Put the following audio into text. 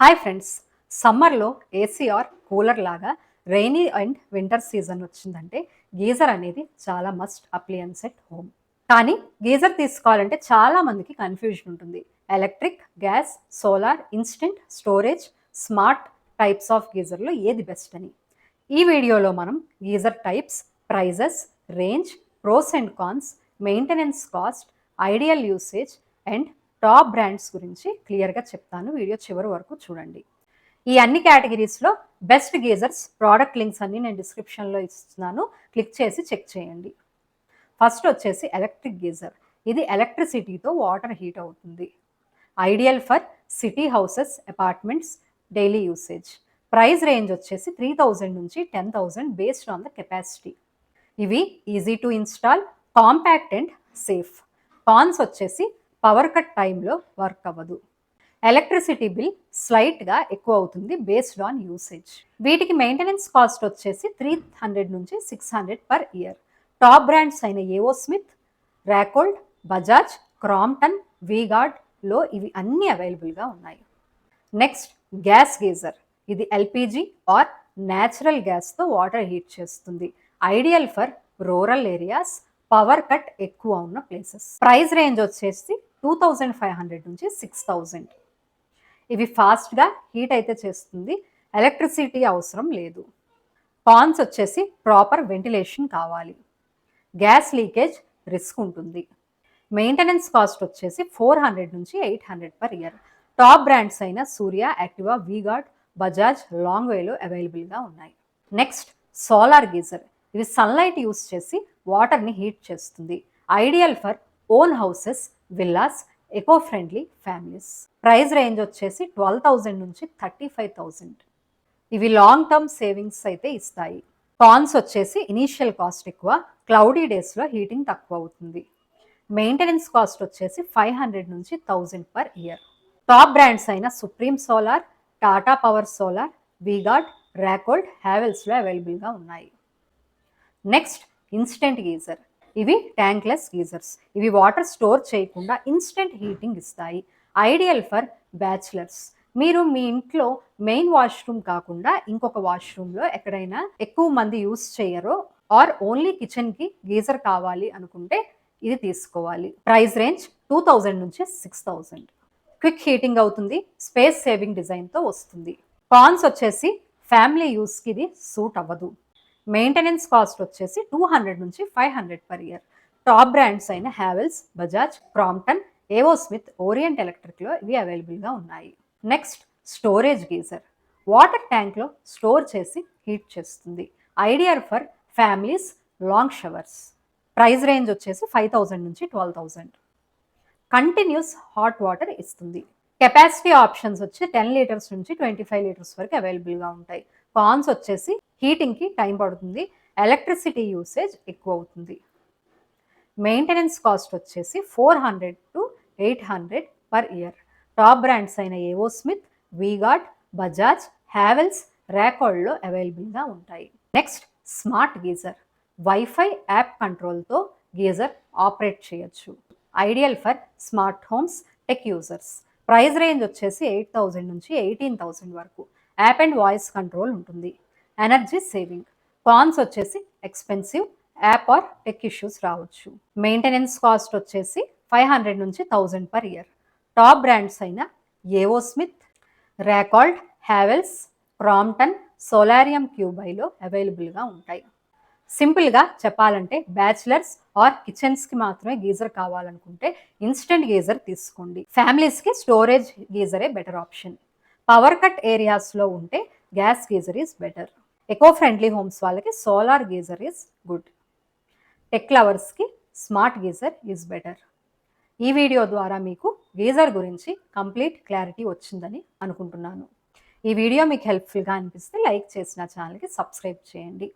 Hi friends, సమ్మర్లో AC or cooler లాగా rainy and winter season వచ్చిందంటే గీజర్ అనేది చాలా మస్ట్ అప్లయన్స్ ఎట్ హోమ్. కానీ గీజర్ తీసుకోవాలంటే చాలా మందికి కన్ఫ్యూజన్ ఉంటుంది. Electric, gas, solar, instant, storage, smart types of గీజర్లో ఏది బెస్ట్ అని ఈ వీడియోలో మనం geyser types, prices, range, pros and cons, maintenance cost, ideal usage and top brands గురించి క్లియర్గా చెప్తాను. వీడియో చివరి వరకు చూడండి. ఈ అన్ని కేటగిరీస్లో బెస్ట్ గీజర్స్ ప్రోడక్ట్ లింక్స్ అన్ని నేను డిస్క్రిప్షన్లో ఇస్తున్నాను, క్లిక్ చేసి చెక్ చేయండి. ఫస్ట్ వచ్చేసి ఎలక్ట్రిక్ గీజర్. ఇది ఎలక్ట్రిసిటీతో వాటర్ హీట్ అవుతుంది. Ideal for city houses, apartments, daily usage. Price range వచ్చేసి 3000 నుంచి 10,000 బేస్డ్ ఆన్ ద కెపాసిటీ. ఇవి easy to install, compact and safe. Cons వచ్చేసి పవర్ కట్ టైంలో వర్క్ అవ్వదు. ఎలక్ట్రిసిటీ బిల్ స్లైట్గా ఎక్కువ అవుతుంది బేస్డ్ ఆన్ యూసేజ్. వీటికి మెయింటెనెన్స్ కాస్ట్ వచ్చేసి 300 నుంచి 600 పర్ ఇయర్. టాప్ బ్రాండ్స్ అయిన A O Smith, Racold, Bajaj, Crompton, వీగార్డ్లో ఇవి అన్నీ అవైలబుల్గా ఉన్నాయి. Next gas geyser. ఇది ఎల్పిజి ఆర్ న్యాచురల్ గ్యాస్తో వాటర్ హీట్ చేస్తుంది. Ideal for rural areas, power cut ఎక్కువ ఉన్న ప్లేసెస్. ప్రైస్ రేంజ్ వచ్చేసి 2500 నుంచి 6000. ఇవి ఫాస్ట్గా హీట్ అయితే చేస్తుంది, ఎలక్ట్రిసిటీ అవసరం లేదు. కాన్స్ వచ్చేసి ప్రాపర్ వెంటిలేషన్ కావాలి. గ్యాస్ లీకేజ్ రిస్క్ ఉంటుంది. మెయింటెనెన్స్ కాస్ట్ వచ్చేసి 400 నుంచి 800 పర్ ఇయర్. టాప్ బ్రాండ్స్ అయిన సూర్య, యాక్టివా, వీగార్డ్, బజాజ్, లాంగ్ వేలో అవైలబుల్గా ఉన్నాయి. Next solar geyser. ఇవి సన్లైట్ యూస్ చేసి వాటర్ని హీట్ చేస్తుంది. Ideal for own houses, villas, eco friendly families. Price range వచ్చేసి 12,000 నుంచి 35,000. ఇవి లాంగ్ టర్మ్ సేవింగ్స్ అయితే ఇస్తాయి. కాన్స్ వచ్చేసి ఇనీషియల్ కాస్ట్ ఎక్కువ, క్లౌడీ డేస్లో హీటింగ్ తక్కువ అవుతుంది. మెయింటెనెన్స్ కాస్ట్ వచ్చేసి 500 నుంచి 1000 పర్ ఇయర్. టాప్ బ్రాండ్స్ అయిన supreme solar, Tata power solar, V Guard, Racold, హ్యావెల్స్లో అవైలబుల్గా ఉన్నాయి. Next instant geyser. ఇవి ట్యాంక్లెస్ గీజర్స్. ఇవి వాటర్ స్టోర్ చేయకుండా ఇన్స్టెంట్ హీటింగ్ ఇస్తాయి. Ideal for bachelors. మీరు మీ ఇంట్లో మెయిన్ వాష్రూమ్ కాకుండా ఇంకొక వాష్రూమ్లో ఎక్కడైనా ఎక్కువ మంది యూస్ చేయరో ఆర్ ఓన్లీ కిచెన్కి గీజర్ కావాలి అనుకుంటే ఇది తీసుకోవాలి. ప్రైస్ రేంజ్ 2000 నుంచి 6000. క్విక్ హీటింగ్ అవుతుంది, స్పేస్ సేవింగ్ డిజైన్తో వస్తుంది. కాన్స్ వచ్చేసి ఫ్యామిలీ యూస్కి ఇది సూట్ అవ్వదు. మెయింటెనెన్స్ కాస్ట్ వచ్చేసి 200 నుంచి 500 పర్ ఇయర్. టాప్ బ్రాండ్స్ అయిన హ్యావెల్స్, బజాజ్, క్రాంప్టన్, ఏవో స్మిత్, ఓరియంట్ ఎలక్ట్రిక్లో ఇవి అవైలబుల్గా ఉన్నాయి. Next storage geyser. వాటర్ ట్యాంక్లో స్టోర్ చేసి హీట్ చేస్తుంది. Ideal for families, long showers. Price range వచ్చేసి 5000 నుంచి 12,000. కంటిన్యూస్ హాట్ వాటర్ ఇస్తుంది. కెపాసిటీ ఆప్షన్స్ వచ్చి 10 లీటర్స్ నుంచి 25 లీటర్స్ వరకు అవైలబుల్గా ఉంటాయి. కాన్స్ వచ్చేసి హీటింగ్కి టైం పడుతుంది, ఎలక్ట్రిసిటీ యూసేజ్ ఎక్కువ అవుతుంది. మెయింటెనెన్స్ కాస్ట్ వచ్చేసి 400 to 800 per year. Top brands అయిన A O Smith, V Guard, Bajaj, Havells, ర్యాకోల్డ్లో అవైలబుల్గా ఉంటాయి. Next smart geyser. WiFi app కంట్రోల్తో గీజర్ ఆపరేట్ చేయొచ్చు. Ideal for smart homes, tech users. Price range వచ్చేసి 8,000 నుంచి 18,000 వరకు. యాప్ అండ్ వాయిస్ కంట్రోల్ ఉంటుంది. Energy saving. కాన్స్ వచ్చేసి expensive, app or tech issues రావచ్చు. మెయింటెనెన్స్ కాస్ట్ వచ్చేసి 500 నుంచి 1000 పర్ ఇయర్. టాప్ బ్రాండ్స్ అయిన A O Smith, ర్యాకాల్డ్, Havells, Crompton, solarium క్యూబైలో అవైలబుల్గా ఉంటాయి. సింపుల్గా చెప్పాలంటే బ్యాచిలర్స్ ఆర్ కిచెన్స్కి మాత్రమే గీజర్ కావాలనుకుంటే ఇన్స్టెంట్ గీజర్ తీసుకోండి. ఫ్యామిలీస్కి స్టోరేజ్ గీజరే బెటర్ ఆప్షన్. పవర్ కట్ ఏరియాస్లో ఉంటే gas geyser is better. Eco friendly homes వాళ్ళకి solar geyser is good. Tech లవర్స్కి స్మార్ట్ గీజర్ ఈజ్ బెటర్. ఈ వీడియో ద్వారా మీకు గీజర్ గురించి కంప్లీట్ క్లారిటీ వచ్చిందని అనుకుంటున్నాను. ఈ వీడియో మీకు హెల్ప్ఫుల్గా అనిపిస్తే లైక్ చేసి నా ఛానల్కి సబ్స్క్రైబ్ చేయండి.